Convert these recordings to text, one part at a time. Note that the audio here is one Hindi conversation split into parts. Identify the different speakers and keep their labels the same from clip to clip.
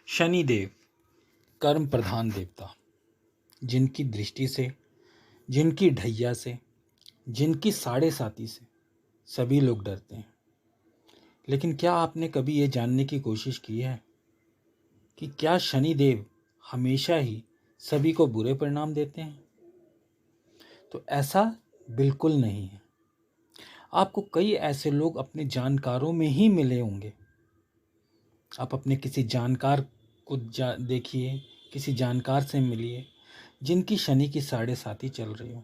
Speaker 1: शनिदेव कर्म प्रधान देवता, जिनकी दृष्टि से, जिनकी ढैया से, जिनकी साढ़े साती से सभी लोग डरते हैं। लेकिन क्या आपने कभी ये जानने की कोशिश की है कि क्या शनिदेव हमेशा ही सभी को बुरे परिणाम देते हैं? तो ऐसा बिल्कुल नहीं है। आपको कई ऐसे लोग अपने जानकारों में ही मिले होंगे। आप अपने किसी जानकार को देखिए, किसी जानकार से मिलिए जिनकी शनि की साढ़े साती चल रही हो,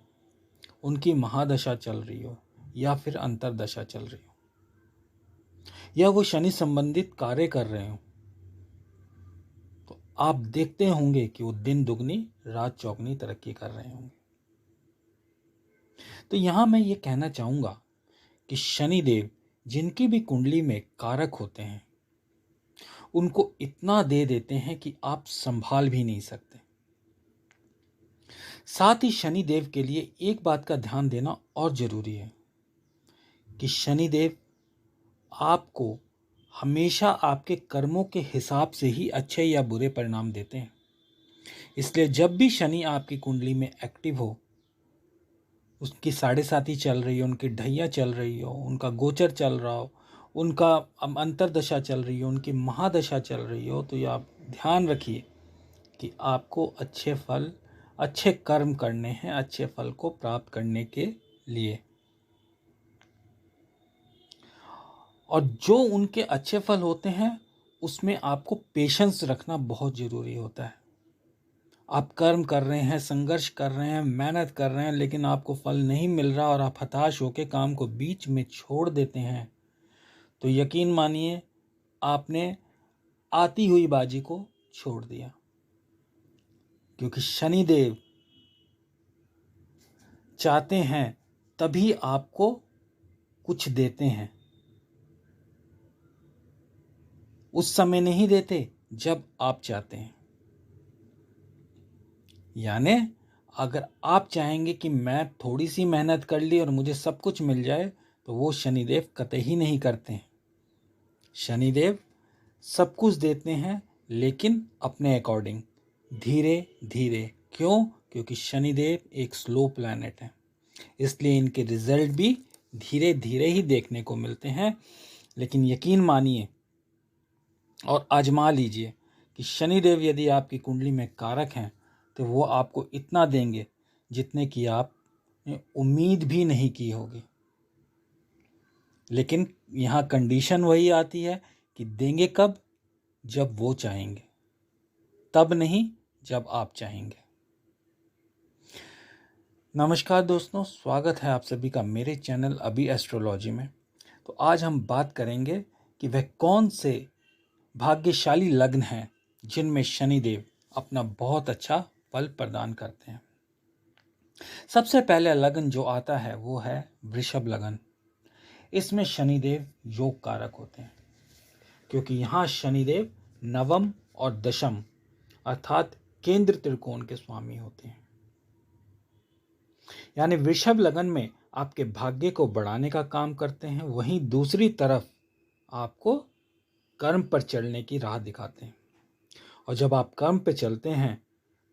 Speaker 1: उनकी महादशा चल रही हो या फिर अंतरदशा चल रही हो, या वो शनि संबंधित कार्य कर रहे हो, तो आप देखते होंगे कि वो दिन दुगनी रात चौगनी तरक्की कर रहे होंगे। तो यहां मैं ये कहना चाहूंगा कि शनिदेव जिनकी भी कुंडली में कारक होते हैं, उनको इतना दे देते हैं कि आप संभाल भी नहीं सकते। साथ ही शनिदेव के लिए एक बात का ध्यान देना और जरूरी है कि शनिदेव आपको हमेशा आपके कर्मों के हिसाब से ही अच्छे या बुरे परिणाम देते हैं। इसलिए जब भी शनि आपकी कुंडली में एक्टिव हो, उसकी साढ़े साती चल रही हो, उनकी ढैया चल रही हो, उनका गोचर चल रहा हो, उनका अंतरदशा चल रही हो, उनकी महादशा चल रही हो, तो ये आप ध्यान रखिए कि आपको अच्छे फल, अच्छे कर्म करने हैं, अच्छे फल को प्राप्त करने के लिए। और जो उनके अच्छे फल होते हैं उसमें आपको पेशेंस रखना बहुत ज़रूरी होता है। आप कर्म कर रहे हैं, संघर्ष कर रहे हैं, मेहनत कर रहे हैं, लेकिन आपको फल नहीं मिल रहा और आप हताश होकर काम को बीच में छोड़ देते हैं, तो यकीन मानिए आपने आती हुई बाजी को छोड़ दिया। क्योंकि शनिदेव चाहते हैं तभी आपको कुछ देते हैं, उस समय नहीं देते जब आप चाहते हैं। यानी अगर आप चाहेंगे कि मैं थोड़ी सी मेहनत कर ली और मुझे सब कुछ मिल जाए, तो वो शनिदेव कतई नहीं करते हैं। शनिदेव सब कुछ देते हैं, लेकिन अपने अकॉर्डिंग, धीरे धीरे। क्यों? क्योंकि शनिदेव एक स्लो प्लैनेट है, इसलिए इनके रिजल्ट भी धीरे धीरे ही देखने को मिलते हैं। लेकिन यकीन मानिए और आजमा लीजिए कि शनिदेव यदि आपकी कुंडली में कारक हैं, तो वो आपको इतना देंगे जितने की आपने उम्मीद भी नहीं की होगी। लेकिन यहाँ कंडीशन वही आती है कि देंगे कब? जब वो चाहेंगे, तब नहीं जब आप चाहेंगे। नमस्कार दोस्तों, स्वागत है आप सभी का मेरे चैनल अभी एस्ट्रोलॉजी में। तो आज हम बात करेंगे कि वह कौन से भाग्यशाली लग्न हैं जिनमें शनिदेव अपना बहुत अच्छा फल प्रदान करते हैं। सबसे पहले लग्न जो आता है वो है वृषभ लग्न। इसमें शनिदेव योग कारक होते हैं, क्योंकि यहाँ शनिदेव नवम और दशम अर्थात केंद्र त्रिकोण के स्वामी होते हैं। यानी वृषभ लग्न में आपके भाग्य को बढ़ाने का काम करते हैं, वहीं दूसरी तरफ आपको कर्म पर चलने की राह दिखाते हैं। और जब आप कर्म पे चलते हैं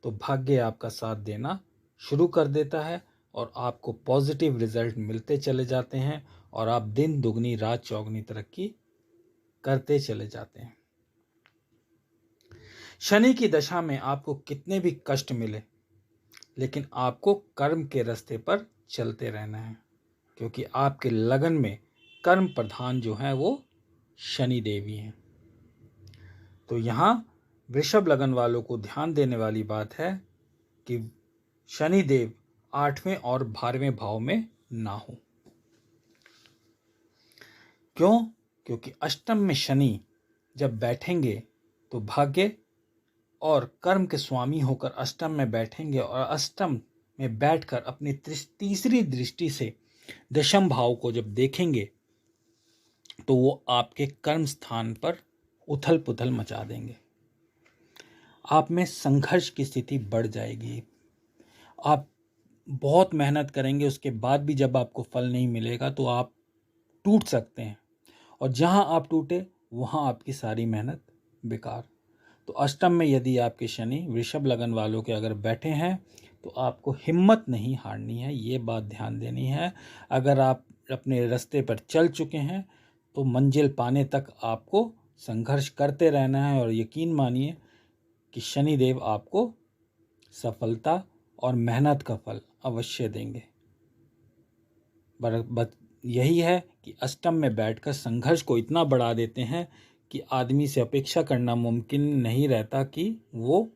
Speaker 1: तो भाग्य आपका साथ देना शुरू कर देता है और आपको पॉजिटिव रिजल्ट मिलते चले जाते हैं और आप दिन दुगनी रात चौगनी तरक्की करते चले जाते हैं। शनि की दशा में आपको कितने भी कष्ट मिले, लेकिन आपको कर्म के रास्ते पर चलते रहना है, क्योंकि आपके लगन में कर्म प्रधान जो है वो शनि देवी हैं। तो यहाँ वृषभ लगन वालों को ध्यान देने वाली बात है कि शनिदेव 8वें और 12वें भाव में ना हो। क्यों? क्योंकि अष्टम में शनि जब बैठेंगे तो भाग्य और कर्म के स्वामी होकर अष्टम में बैठेंगे और अष्टम में बैठकर अपनी तीसरी दृष्टि से दशम भाव को जब देखेंगे तो वो आपके कर्म स्थान पर उथल पुथल मचा देंगे। आप में संघर्ष की स्थिति बढ़ जाएगी। आप बहुत मेहनत करेंगे, उसके बाद भी जब आपको फल नहीं मिलेगा तो आप टूट सकते हैं, और जहां आप टूटे वहां आपकी सारी मेहनत बेकार। तो अष्टम में यदि आपके शनि वृषभ लगन वालों के अगर बैठे हैं तो आपको हिम्मत नहीं हारनी है, ये बात ध्यान देनी है। अगर आप अपने रास्ते पर चल चुके हैं तो मंजिल पाने तक आपको संघर्ष करते रहना है, और यकीन मानिए कि शनिदेव आपको सफलता और मेहनत का फल अवश्य देंगे। यही है कि अष्टम में बैठकर संघर्ष को इतना बढ़ा देते हैं कि आदमी से अपेक्षा करना मुमकिन नहीं रहता कि वो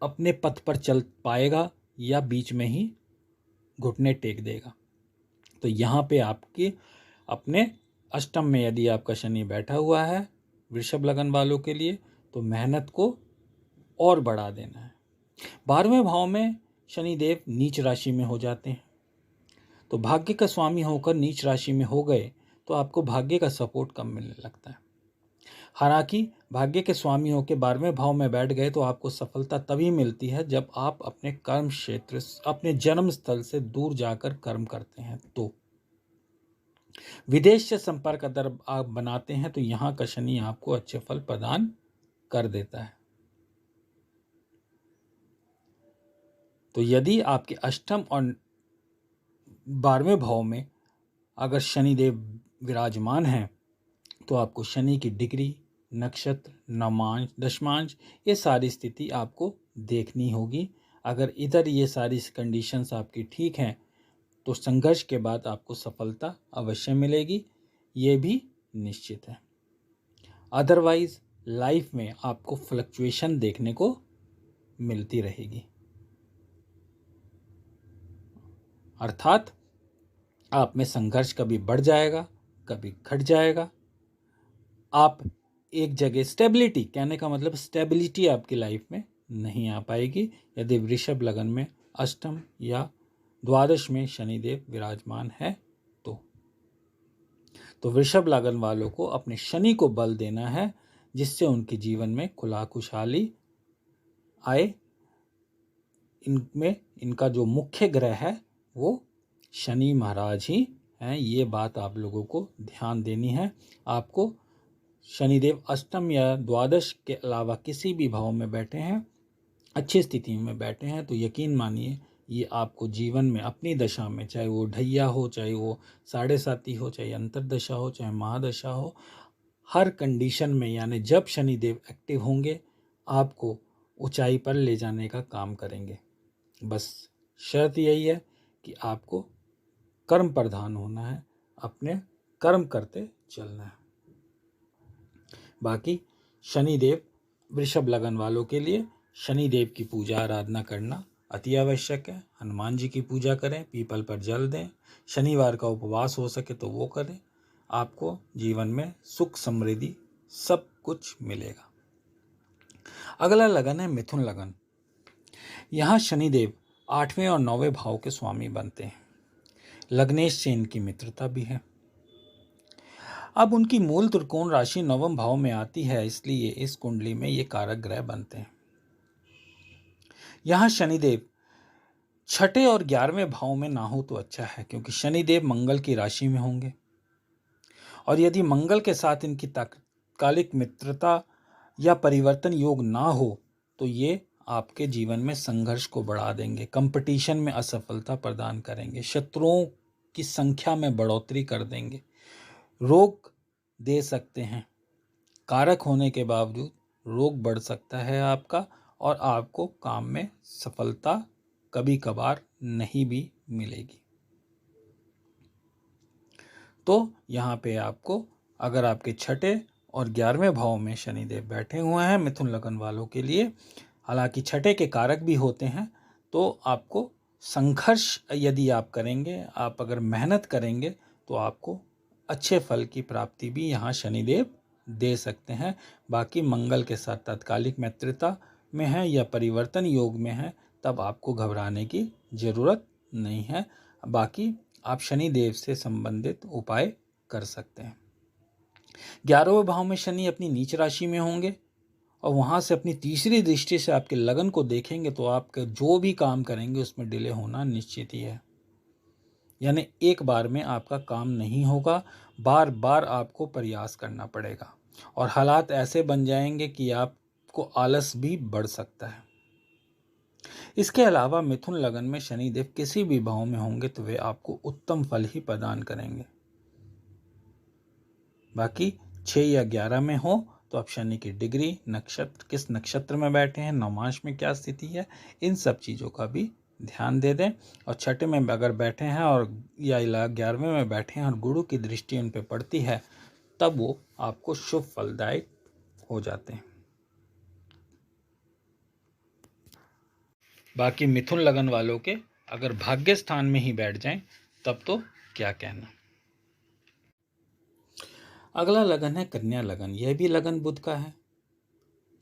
Speaker 1: अपने पथ पर चल पाएगा या बीच में ही घुटने टेक देगा। तो यहाँ पे आपके अपने अष्टम में यदि आपका शनि बैठा हुआ है वृषभ लगन वालों के लिए, तो मेहनत को और बढ़ा देना है। 12वें भाव में शनिदेव नीच राशि में हो जाते हैं, तो भाग्य का स्वामी होकर नीच राशि में हो गए तो आपको भाग्य का सपोर्ट कम मिलने लगता है। हालांकि भाग्य के स्वामी होकर 12वें भाव में बैठ गए तो आपको सफलता तभी मिलती है जब आप अपने कर्म क्षेत्र, अपने जन्म स्थल से दूर जाकर कर्म करते हैं। तो विदेश से संपर्क अगर आप बनाते हैं तो यहाँ का शनि आपको अच्छे फल प्रदान कर देता है। तो यदि आपके अष्टम और 12वें भाव में अगर शनिदेव विराजमान हैं तो आपको शनि की डिग्री, नक्षत्र, नवांश, दशमांश, ये सारी स्थिति आपको देखनी होगी। अगर इधर ये सारी कंडीशंस आपकी ठीक हैं तो संघर्ष के बाद आपको सफलता अवश्य मिलेगी, ये भी निश्चित है। अदरवाइज लाइफ में आपको फ्लक्चुएशन देखने को मिलती रहेगी, अर्थात आप में संघर्ष कभी बढ़ जाएगा, कभी घट जाएगा। आप एक जगह स्टेबिलिटी, कहने का मतलब स्टेबिलिटी आपकी लाइफ में नहीं आ पाएगी यदि वृषभ लगन में अष्टम या द्वादश में शनिदेव विराजमान है। तो वृषभ लगन वालों को अपने शनि को बल देना है जिससे उनके जीवन में खुशहाली आए। इनका जो मुख्य ग्रह है वो शनि महाराज ही हैं, ये बात आप लोगों को ध्यान देनी है। आपको शनिदेव अष्टम या द्वादश के अलावा किसी भी भाव में बैठे हैं, अच्छी स्थिति में बैठे हैं, तो यकीन मानिए ये आपको जीवन में अपनी दशा में, चाहे वो ढैया हो, चाहे वो साढ़े साती हो, चाहे अंतरदशा हो, चाहे महादशा हो, हर कंडीशन में यानी जब शनिदेव एक्टिव होंगे आपको ऊंचाई पर ले जाने का काम करेंगे। बस शर्त यही है कि आपको कर्म प्रधान होना है, अपने कर्म करते चलना है। बाकी शनिदेव वृषभ लगन वालों के लिए शनिदेव की पूजा आराधना करना अति आवश्यक है। हनुमान जी की पूजा करें, पीपल पर जल दें, शनिवार का उपवास हो सके तो वो करें, आपको जीवन में सुख समृद्धि सब कुछ मिलेगा। अगला लगन है मिथुन लगन। यहाँ शनिदेव 8वें और 9वें भाव के स्वामी बनते हैं। लग्नेश से इनकी मित्रता भी है। अब उनकी मूल त्रिकोण राशि 9वें भाव में आती है, इसलिए इस कुंडली में ये कारक ग्रह बनते हैं। यहाँ शनिदेव 6ठे और 11वें भाव में ना हो तो अच्छा है, क्योंकि शनिदेव मंगल की राशि में होंगे और यदि मंगल के साथ इनकी तात्कालिक मित्रता या परिवर्तन योग ना हो तो ये आपके जीवन में संघर्ष को बढ़ा देंगे, कंपटीशन में असफलता प्रदान करेंगे, शत्रुओं की संख्या में बढ़ोतरी कर देंगे, रोग दे सकते हैं। कारक होने के बावजूद रोग बढ़ सकता है आपका और आपको काम में सफलता कभी कभार नहीं भी मिलेगी। तो यहाँ पे आपको अगर आपके 6ठे और 11वें भाव में शनिदेव बैठे हुए हैं मिथुन लगन वालों के लिए, हालांकि 6ठे के कारक भी होते हैं, तो आपको संघर्ष यदि आप करेंगे, आप अगर मेहनत करेंगे तो आपको अच्छे फल की प्राप्ति भी यहाँ शनिदेव दे सकते हैं। बाकी मंगल के साथ तात्कालिक मित्रता में है या परिवर्तन योग में है तब आपको घबराने की ज़रूरत नहीं है। बाकी आप शनिदेव से संबंधित उपाय कर सकते हैं। 11वें भाव में शनि अपनी नीच राशि में होंगे और वहाँ से अपनी तीसरी दृष्टि से आपके लगन को देखेंगे तो आपके जो भी काम करेंगे उसमें डिले होना निश्चित ही है। यानी एक बार में आपका काम नहीं होगा, बार बार आपको प्रयास करना पड़ेगा और हालात ऐसे बन जाएंगे कि आप आपको आलस भी बढ़ सकता है। इसके अलावा मिथुन लगन में शनिदेव किसी भी भाव में होंगे तो वे आपको उत्तम फल ही प्रदान करेंगे। बाकी 6 या 11 में हो तो आप शनि की डिग्री, नक्षत्र, किस नक्षत्र में बैठे हैं, नवमांश में क्या स्थिति है, इन सब चीज़ों का भी ध्यान दे दें। और छठे में अगर बैठे हैं और या 11वें में बैठे हैं और गुरु की दृष्टि उन पर पड़ती है, तब वो आपको शुभ फलदायक हो जाते हैं। बाकी मिथुन लगन वालों के अगर भाग्य स्थान में ही बैठ जाएं तब तो क्या कहना। अगला लगन है कन्या लगन। यह भी लगन बुध का है,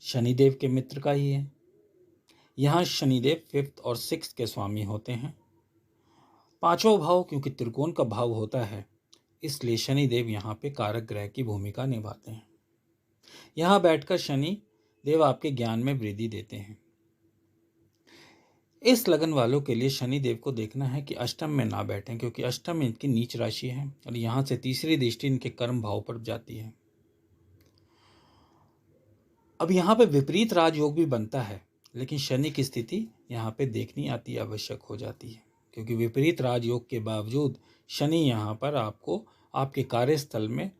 Speaker 1: शनिदेव के मित्र का ही है। यहाँ शनिदेव 5th और 6th के स्वामी होते हैं। 5वां भाव क्योंकि त्रिकोण का भाव होता है, इसलिए शनिदेव यहाँ पे कारक ग्रह की भूमिका निभाते हैं। यहाँ बैठकर शनि देव आपके ज्ञान में वृद्धि देते हैं। इस लगन वालों के लिए शनि देव को देखना है कि अष्टम में ना बैठें, क्योंकि अष्टम इनकी नीच राशि है और यहाँ से तीसरी दृष्टि इनके कर्म भाव पर जाती है। अब यहाँ पे विपरीत राजयोग भी बनता है, लेकिन शनि की स्थिति यहाँ पे देखनी आती आवश्यक हो जाती है, क्योंकि विपरीत राजयोग के बावजूद शनि यहाँ पर आपको आपके कार्यस्थल में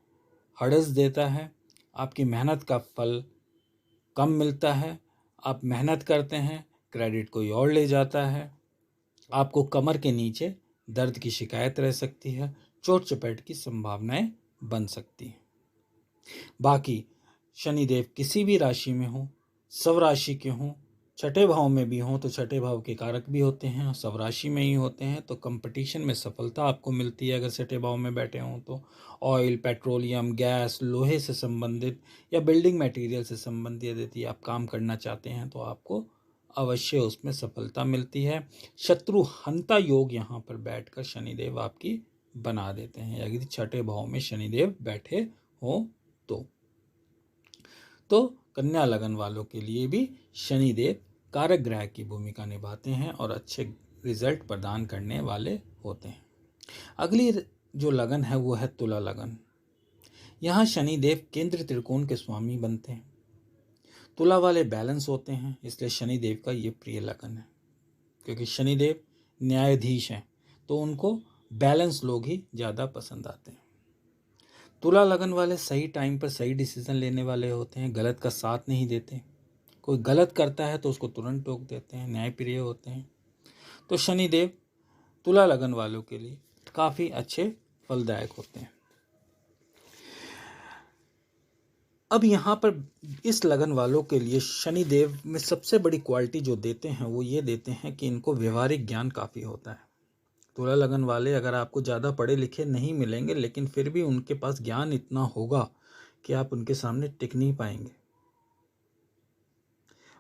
Speaker 1: हड़स देता है। आपकी मेहनत का फल कम मिलता है। आप मेहनत करते हैं, क्रेडिट कोई और ले जाता है। आपको कमर के नीचे दर्द की शिकायत रह सकती है, चोट चपेट की संभावनाएं बन सकती हैं। बाकी शनिदेव किसी भी राशि में हो, सब राशि के हों, छठे भाव में भी हों तो छठे भाव के कारक भी होते हैं और सब राशि में ही होते हैं, तो कंपटीशन में सफलता आपको मिलती है अगर छठे भाव में बैठे हों तो। ऑयल, पेट्रोलियम, गैस, लोहे से संबंधित या बिल्डिंग मटेरियल से संबंधित यदि आप काम करना चाहते हैं तो आपको अवश्य उसमें सफलता मिलती है। शत्रु हंता योग यहाँ पर बैठकर शनिदेव आपकी बना देते हैं यदि छठे भाव में शनिदेव बैठे हों तो कन्या लगन वालों के लिए भी शनिदेव कारक ग्रह की भूमिका निभाते हैं और अच्छे रिजल्ट प्रदान करने वाले होते हैं। अगली जो लगन है वो है तुला लगन। यहाँ शनिदेव केंद्र त्रिकोण के स्वामी बनते हैं। तुला वाले बैलेंस होते हैं, इसलिए शनिदेव का ये प्रिय लगन है, क्योंकि शनिदेव न्यायाधीश हैं तो उनको बैलेंस लोग ही ज़्यादा पसंद आते हैं। तुला लगन वाले सही टाइम पर सही डिसीजन लेने वाले होते हैं, गलत का साथ नहीं देते। कोई गलत करता है तो उसको तुरंत टोक देते हैं, न्यायप्रिय होते हैं। तो शनिदेव तुला लगन वालों के लिए काफ़ी अच्छे फलदायक होते हैं। अब यहाँ पर इस लगन वालों के लिए शनिदेव में सबसे बड़ी क्वालिटी जो देते हैं वो ये देते हैं कि इनको व्यवहारिक ज्ञान काफ़ी होता है। तुला लगन वाले अगर आपको ज़्यादा पढ़े लिखे नहीं मिलेंगे, लेकिन फिर भी उनके पास ज्ञान इतना होगा कि आप उनके सामने टिक नहीं पाएंगे।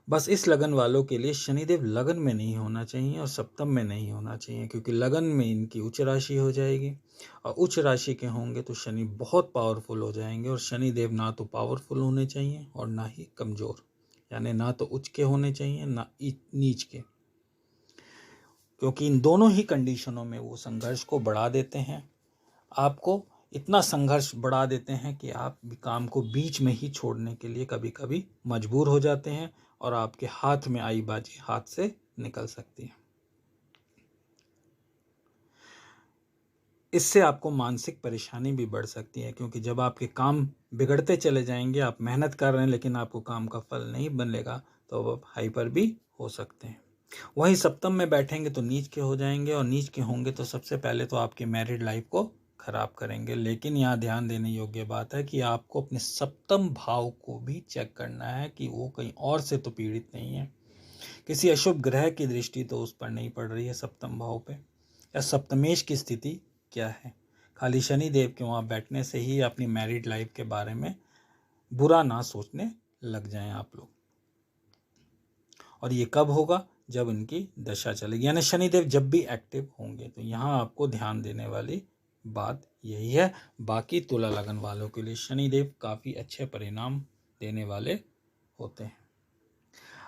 Speaker 1: बस इस लगन वालों के लिए शनिदेव लगन में नहीं होना चाहिए और सप्तम में नहीं होना चाहिए, क्योंकि लगन में इनकी उच्च राशि हो जाएगी और उच्च राशि के होंगे तो शनि बहुत पावरफुल हो जाएंगे। और शनिदेव ना तो पावरफुल होने चाहिए और ना ही कमज़ोर, यानी ना तो उच्च के होने चाहिए ना नीच के, क्योंकि इन दोनों ही कंडीशनों में वो संघर्ष को बढ़ा देते हैं। आपको इतना संघर्ष बढ़ा देते हैं कि आप काम को बीच में ही छोड़ने के लिए कभी कभी मजबूर हो जाते हैं और आपके हाथ में आई बाजी हाथ से निकल सकती है। इससे आपको मानसिक परेशानी भी बढ़ सकती है, क्योंकि जब आपके काम बिगड़ते चले जाएंगे, आप मेहनत कर रहे हैं लेकिन आपको काम का फल नहीं मिलेगा, तो आप हाइपर भी हो सकते हैं। वहीं सप्तम में बैठेंगे तो नीच के हो जाएंगे और नीच के होंगे तो सबसे पहले तो आपके मैरिड लाइफ को खराब करेंगे। लेकिन यहाँ ध्यान देने योग्य बात है कि आपको अपने सप्तम भाव को भी चेक करना है कि वो कहीं और से तो पीड़ित नहीं है, किसी अशुभ ग्रह की दृष्टि तो उस पर नहीं पड़ रही है सप्तम भाव पे, या सप्तमेश की स्थिति क्या है। खाली शनि देव के वहाँ बैठने से ही अपनी मैरिड लाइफ के बारे में बुरा ना सोचने लग जाएं आप लोग। और ये कब होगा? जब इनकी दशा चलेगी, यानी शनिदेव जब भी एक्टिव होंगे। तो यहाँ आपको ध्यान देने वाली बात यही है। बाकी तुला लगन वालों के लिए शनिदेव काफ़ी अच्छे परिणाम देने वाले होते हैं।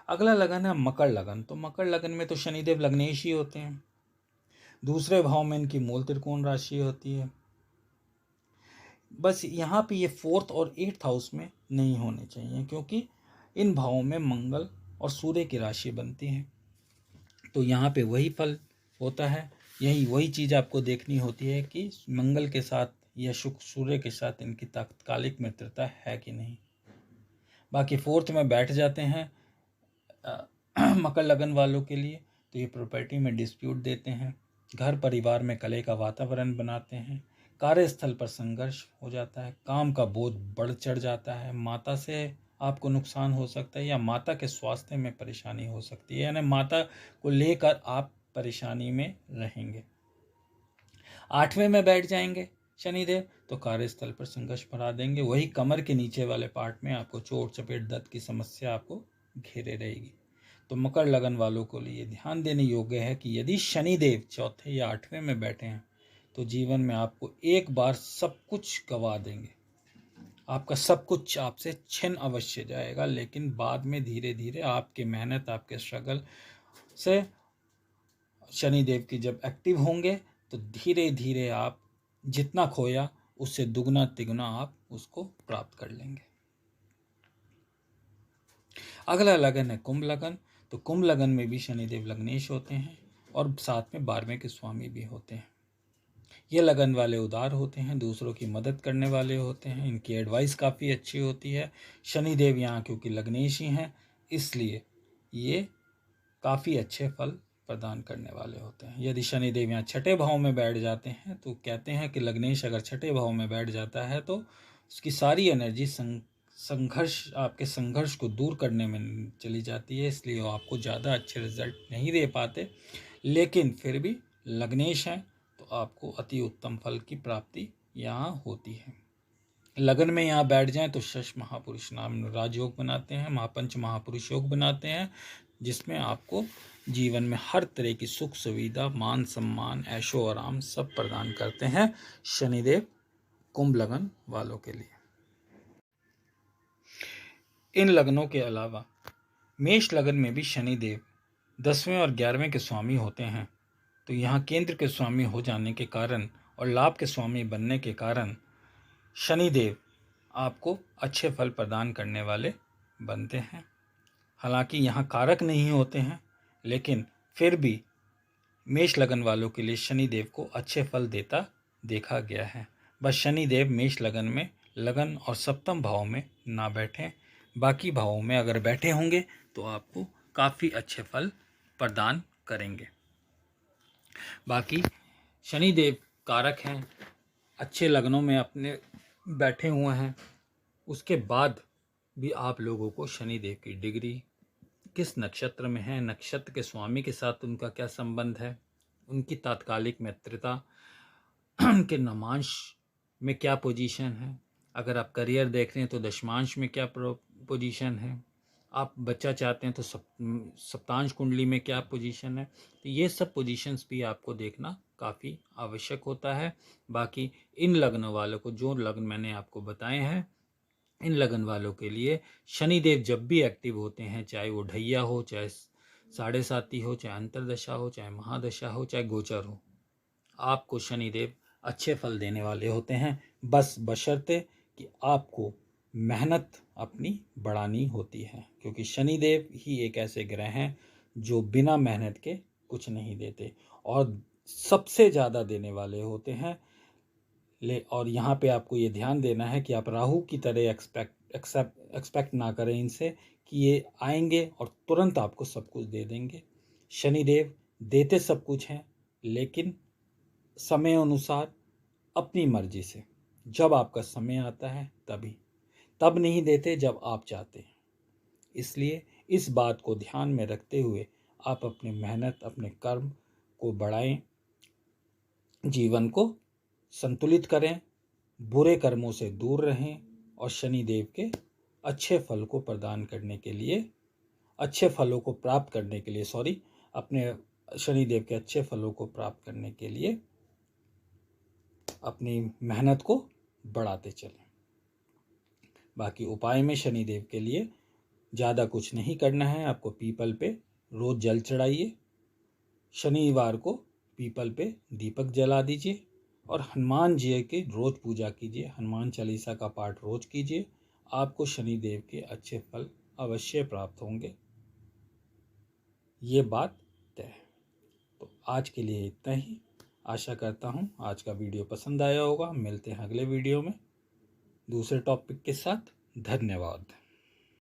Speaker 1: अगला लगन है मकर लगन। तो मकर लगन में तो शनिदेव लग्नेश ही होते हैं। दूसरे भाव में इनकी मूल त्रिकोण राशि होती है। बस यहाँ पे ये 4th और 8th हाउस में नहीं होने चाहिए, क्योंकि इन भावों में मंगल और सूर्य की राशि बनती है। तो यहाँ पे वही फल होता है, यही वही चीज़ आपको देखनी होती है कि मंगल के साथ या शुक्र सूर्य के साथ इनकी तात्कालिक मित्रता है कि नहीं। बाकी फोर्थ में बैठ जाते हैं मकर लगन वालों के लिए, तो ये प्रॉपर्टी में डिस्प्यूट देते हैं, घर परिवार में कलह का वातावरण बनाते हैं, कार्यस्थल पर संघर्ष हो जाता है, काम का बोझ बढ़ चढ़ जाता है, माता से आपको नुकसान हो सकता है या माता के स्वास्थ्य में परेशानी हो सकती है, यानी माता को लेकर आप परेशानी में रहेंगे। 8वें में बैठ जाएंगे शनिदेव तो कार्यस्थल पर संघर्ष बढ़ा देंगे, वही कमर के नीचे वाले पार्ट में आपको चोट चपेट दर्द की समस्या आपको घेरे रहेगी। तो मकर लगन वालों को लिए ध्यान देने योग्य है कि यदि शनिदेव चौथे या 8वें में बैठे हैं तो जीवन में आपको एक बार सब कुछ गवा देंगे, आपका सब कुछ आपसे छिन अवश्य जाएगा, लेकिन बाद में धीरे धीरे आपकी मेहनत आपके स्ट्रगल से शनिदेव की जब एक्टिव होंगे तो धीरे धीरे आप जितना खोया उससे दुगना तिगुना आप उसको प्राप्त कर लेंगे। अगला लगन है कुंभ लगन। तो कुंभ लगन में भी शनिदेव लग्नेश होते हैं और साथ में 12वें के स्वामी भी होते हैं। ये लगन वाले उदार होते हैं, दूसरों की मदद करने वाले होते हैं, इनकी एडवाइस काफ़ी अच्छी होती है। शनिदेव यहाँ क्योंकि लग्नेश ही हैं इसलिए ये काफ़ी अच्छे फल प्रदान करने वाले होते हैं। यदि शनिदेव यहाँ छठे भाव में बैठ जाते हैं तो कहते हैं कि लग्नेश अगर छठे भाव में बैठ जाता है तो उसकी सारी एनर्जी संघर्ष आपके संघर्ष को दूर करने में चली जाती है, इसलिए वो आपको ज़्यादा अच्छे रिजल्ट नहीं दे पाते, लेकिन फिर भी लग्नेश हैं तो आपको अति उत्तम फल की प्राप्ति यहाँ होती है। लगन में यहाँ बैठ जाएं तो शश महापुरुष नाम राजयोग बनाते हैं, महापंच महापुरुष योग बनाते हैं, जिसमें आपको जीवन में हर तरह की सुख सुविधा मान सम्मान ऐशो आराम सब प्रदान करते हैं शनिदेव कुंभ लगन वालों के लिए। इन लगनों के अलावा मेष लगन में भी शनिदेव 10वें और 11वें के स्वामी होते हैं। तो यहाँ केंद्र के स्वामी हो जाने के कारण और लाभ के स्वामी बनने के कारण शनिदेव आपको अच्छे फल प्रदान करने वाले बनते हैं। हालांकि यहाँ कारक नहीं होते हैं, लेकिन फिर भी मेष लगन वालों के लिए शनिदेव को अच्छे फल देता देखा गया है। बस शनिदेव मेष लगन में लगन और सप्तम भाव में ना बैठें, बाकी भावों में अगर बैठे होंगे तो आपको काफ़ी अच्छे फल प्रदान करेंगे। बाकी शनिदेव कारक हैं, अच्छे लगनों में अपने बैठे हुए हैं, उसके बाद भी आप लोगों को शनिदेव की डिग्री किस नक्षत्र में है, नक्षत्र के स्वामी के साथ उनका क्या संबंध है, उनकी तात्कालिक मित्रता, उनके नमांश में क्या पोजीशन है, अगर आप करियर देख रहे हैं तो दशमांश में क्या पोजीशन है, आप बच्चा चाहते हैं तो सप्तांश कुंडली में क्या पोजीशन है, तो ये सब पोजीशंस भी आपको देखना काफ़ी आवश्यक होता है। बाकी इन लगन वालों को जो लगन मैंने आपको बताए हैं, इन लगन वालों के लिए शनिदेव जब भी एक्टिव होते हैं, चाहे वो ढैया हो, चाहे साढ़े साती हो, चाहे अंतरदशा हो, चाहे महादशा हो, चाहे गोचर हो, आपको शनिदेव अच्छे फल देने वाले होते हैं, बस बशर्ते कि आपको मेहनत अपनी बढ़ानी होती है, क्योंकि शनिदेव ही एक ऐसे ग्रह हैं जो बिना मेहनत के कुछ नहीं देते और सबसे ज़्यादा देने वाले होते हैं। और यहाँ पे आपको ये ध्यान देना है कि आप राहु की तरह एक्सपेक्ट ना करें इनसे कि ये आएंगे और तुरंत आपको सब कुछ दे देंगे। शनिदेव देते सब कुछ हैं, लेकिन समय अनुसार अपनी मर्जी से, जब आपका समय आता है तब नहीं देते जब आप चाहते हैं। इसलिए इस बात को ध्यान में रखते हुए आप अपनी मेहनत अपने कर्म को बढ़ाएं, जीवन को संतुलित करें, बुरे कर्मों से दूर रहें और शनिदेव के अच्छे फल को प्रदान करने के लिए, अच्छे फलों को प्राप्त करने के लिए अपने शनिदेव के अच्छे फलों को प्राप्त करने के लिए अपनी मेहनत को बढ़ाते चलें। बाकी उपाय में शनिदेव के लिए ज़्यादा कुछ नहीं करना है, आपको पीपल पे रोज़ जल चढ़ाइए, शनिवार को पीपल पे दीपक जला दीजिए और हनुमान जी की रोज़ पूजा कीजिए, हनुमान चालीसा का पाठ रोज़ कीजिए, आपको शनिदेव के अच्छे फल अवश्य प्राप्त होंगे, ये बात तय है। तो आज के लिए इतना ही। आशा करता हूँ आज का वीडियो पसंद आया होगा। मिलते हैं अगले वीडियो में दूसरे टॉपिक के साथ। धन्यवाद।